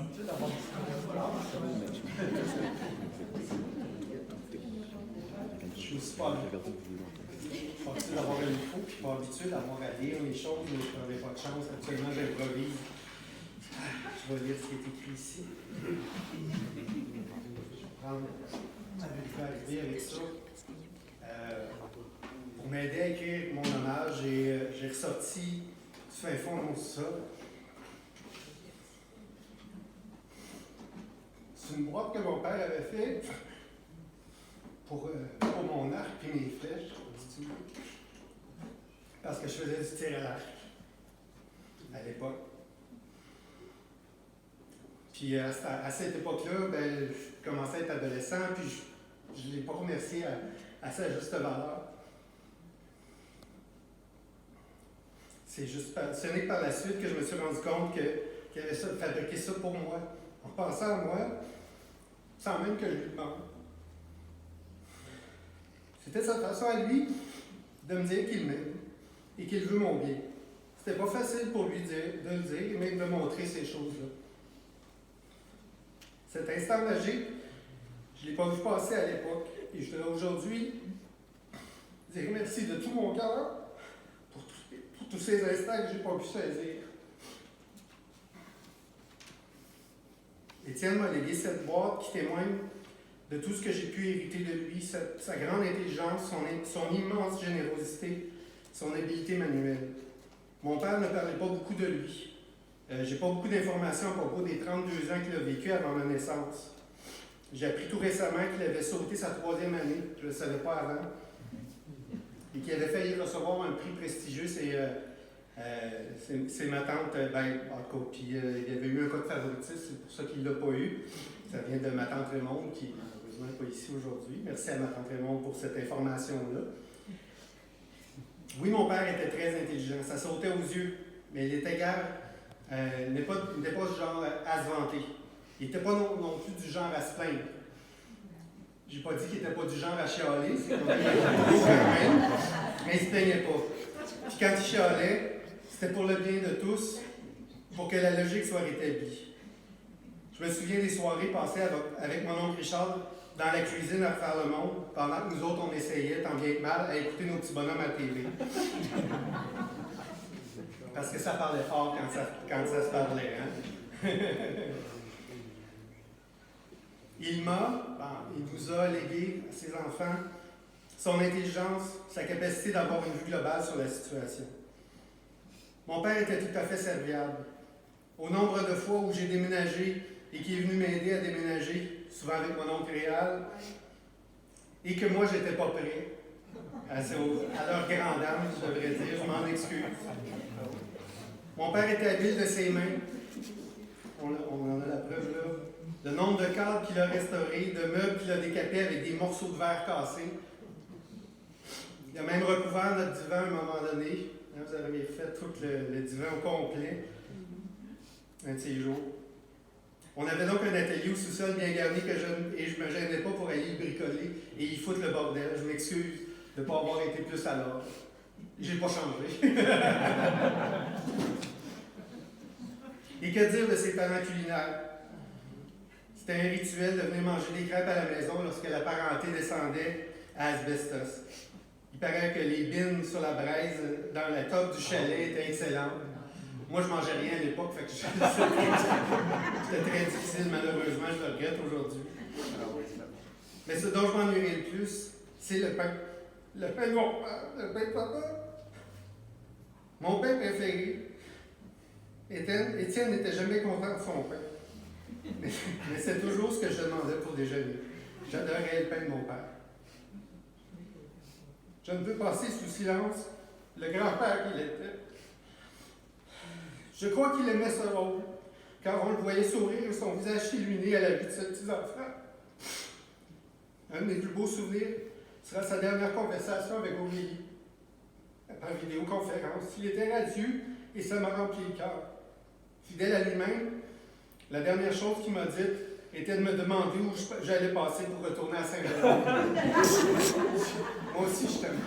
habitué d'avoir des Je suis aussi pas habitué d'avoir une info, puis pas habitué d'avoir à lire les choses, mais je n'avais pas de chance. Actuellement, j'improvise. Je vais lire ce qui est écrit ici. Je vais prendre ma bulle à écrire avec ça. Pour m'aider à écrire mon hommage, j'ai ressorti du fin fond de mon sol. C'est une boîte que mon père avait faite pour mon arc et mes flèches, parce que je faisais du tir à l'arc à l'époque. Puis à cette époque-là, ben, je commençais à être adolescent, puis je ne l'ai pas remercié à sa juste valeur. Ce n'est que par la suite que je me suis rendu compte qu'il avait fabriqué ça pour moi, en pensant à moi, sans même que je lui demande. C'était sa façon à lui de me dire qu'il m'aime et qu'il veut mon bien. C'était pas facile pour lui de le dire et même de montrer ces choses-là. Cet instant magique, je ne l'ai pas vu passer à l'époque et je dois aujourd'hui dire merci de tout mon cœur pour tous ces instants que je n'ai pas pu saisir. Étienne m'a légué cette boîte qui témoigne de tout ce que j'ai pu hériter de lui, sa grande intelligence, son immense générosité, son habileté manuelle. Mon père ne parlait pas beaucoup de lui. J'ai pas beaucoup d'informations à propos des 32 ans qu'il a vécu avant ma naissance. J'ai appris tout récemment qu'il avait sauté sa 3e année, je ne le savais pas avant, et qu'il avait failli recevoir un prix prestigieux. C'est ma tante, en tout cas, puis il y avait eu un cas de favoritisme, c'est pour ça qu'il ne l'a pas eu. Ça vient de ma tante Raymonde, qui malheureusement n'est pas ici aujourd'hui. Merci à ma tante Raymonde pour cette information-là. Oui, mon père était très intelligent, ça sautait aux yeux, mais il était il n'était pas du genre à se vanter. Il n'était pas non plus du genre à se plaindre. J'ai pas dit qu'il n'était pas du genre à chialer, c'est quand même, mais il ne se plaignait pas. Puis quand il chialait, c'était pour le bien de tous, pour que la logique soit rétablie. Je me souviens des soirées passées avec mon oncle Richard dans la cuisine à refaire le monde, pendant que nous autres, on essayait, tant bien que mal, à écouter nos petits bonhommes à la TV. Parce que ça parlait fort quand ça se parlait. Hein? Il nous a légué à ses enfants son intelligence, sa capacité d'avoir une vue globale sur la situation. Mon père était tout à fait serviable. Au nombre de fois où j'ai déménagé et qui est venu m'aider à déménager, souvent avec mon oncle Réal, et que moi, j'étais pas prêt, à leur grande âme, je devrais dire, je m'en excuse. Mon père était habile de ses mains. On en a la preuve là. Le nombre de cadres qu'il a restaurés, de meubles qu'il a décapés avec des morceaux de verre cassés. Il a même recouvert notre divan à un moment donné. Vous avez fait tout le divan au complet. Un de ces jours. On avait donc un atelier au sous-sol bien garni et je ne me gênais pas pour aller le bricoler et y foutre le bordel. Je m'excuse de ne pas avoir été plus à l'ordre. J'ai pas changé. Et que dire de ses talents culinaires? C'était un rituel de venir manger des crêpes à la maison lorsque la parenté descendait à Asbestos. Il paraît que les bines sur la braise dans la top du chalet étaient excellentes. Moi, je ne mangeais rien à l'époque, fait que c'était très difficile, malheureusement, je le regrette aujourd'hui. Mais ce dont je m'ennuierais le plus, c'est le pain. Le pain de mon père, le pain de papa. Mon pain préféré. Étienne n'était jamais content de son pain. Mais c'est toujours ce que je demandais pour déjeuner. J'adorais le pain de mon père. Je ne peux passer sous silence le grand-père qu'il était. Je crois qu'il aimait ce rôle, car on le voyait sourire et son visage s'illuminer à la vue de ses petits-enfants. Un de mes plus beaux souvenirs sera sa dernière conversation avec Aurélie. Par vidéoconférence, il était radieux et ça m'a rempli le cœur. Fidèle à lui-même, la dernière chose qu'il m'a dite était de me demander où j'allais passer pour retourner à Saint-Jean. Moi aussi, je t'aime.